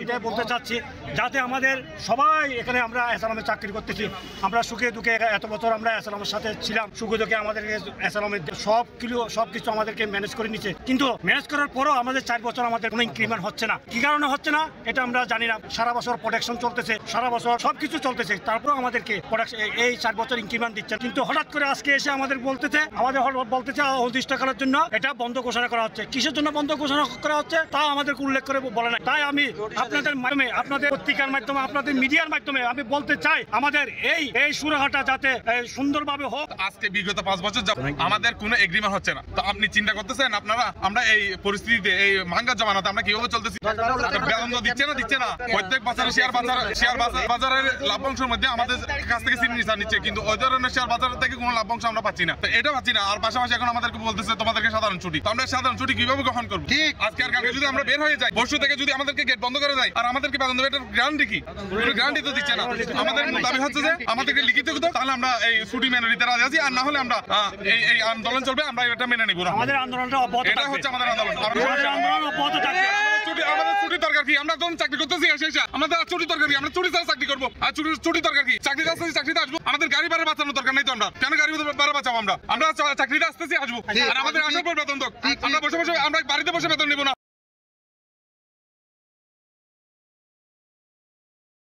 এটাই বলতে চাচ্ছি, যাতে আমাদের সবাই এখানে আমরা অ্যাসালামে চাকরি করতেছি, আমরা সুখে দুঃখে এত বছর আমরা অ্যাসালামের সাথে ছিলাম, সুখে দুঃখে আমাদেরকে অ্যাসালামের সব কিছু আমাদেরকে ম্যানেজ করে নিচ্ছে, কিন্তু ম্যানেজ করার পরও আমাদের 4 বছর আমাদের কোনো ইনক্রিমেন্ট হচ্ছে না। কি কারণে হচ্ছে না এটা আমরা জানি না। সারা বছর প্রোটেকশন চলতেছে, সারা বছর সবকিছু চলতেছে, তারপরেও আমাদেরকে এই 4 বছর ইনক্রিমেন্ট দিচ্ছে, কিন্তু হঠাৎ করে আজকে এসে আমাদের বলতেছে অনির্দিষ্টকালের জন্য এটা বন্ধ ঘোষণা করা হচ্ছে। কিসের জন্য বন্ধ ঘোষণা করা হচ্ছে তা আমাদেরকে উল্লেখ করে বলে না। তাই আমি আপনাদের মাধ্যমে, আপনাদের পত্রিকার মাধ্যমে, আপনাদের মিডিয়ার মাধ্যমে আমি বলতে চাই, আমাদের এই সুরাহাটা যাতে সুন্দরভাবে হোক। আজকে বিগত 5 বছর আমাদের কোনো এগ্রিমেন্ট হচ্ছে না, তো আপনি চিন্তা করতেছেন আপনারা আমরা এই পরিস্থিতিতে, এই ভাঙ্গা জমানাতে আমরা কিভাবে চলতেছি? বেতন তো দিচ্ছে না। প্রত্যেক বছরে শেয়ার বাজারের লাভ্যাংশের মধ্যে আমাদের কাছ থেকে সিগনেচার নিচ্ছে, কিন্তু ওই ধরনের শেয়ার বাজার থেকে কোনো লাভ্যাংশ আমরা পাচ্ছি না। তো এটা পাচ্ছি না। আর পাশাপাশি এখন আমাদেরকে বলতেছে তোমাদেরকে সাধারণ ছুটি। তো আমরা সাধারণ ছুটি কিভাবে গ্রহণ করবো? আজকে আর কালকে যদি আমরা বের হয়ে যাই, পরশু থেকে যদি আমাদেরকে গেট বন্ধ করে দেয়, আর আমাদেরকে বেতন দেবে, এটার গ্যারান্টি কি? কোনো গ্যারান্টি তো দিচ্ছে না। আমাদের দাবি হচ্ছে যে আমাদেরকে লিখিত দিতে, তাহলে আমরা এই ছুটি মেনে নিতে রাজি আছি, আর না হলে আমরা এই আন্দোলন চলবে, আমরা এটা মেনে নিব না। আমাদের আন্দোলনটা অব্যাহত থাকবে। এটা হচ্ছে আমাদের আন্দোলন। আন্দোলন অব্যাহত থাকবে। আমাদের ছুটি দরকার কি? আমরা যখন চাকরি করতেছি আমাদের ছুটি দরকার কি? আমরা ছুটি ছাড়া চাকরি করবো, আর ছুটি দরকার কি? চাকরিতে আসতেছি, চাকরিতে আসবো। আমাদের গাড়ি ভাড়া বাঁচানোর দরকার নাই তো। আমরা কেন গাড়ি ভাড়া বাঁচাবো? আমরা চাকরিতে আসতেছি, আসবো, আর আমাদের আসার পর বেতন তো আমরা বসে আমরা বাড়িতে বসে বেতন নিবো না।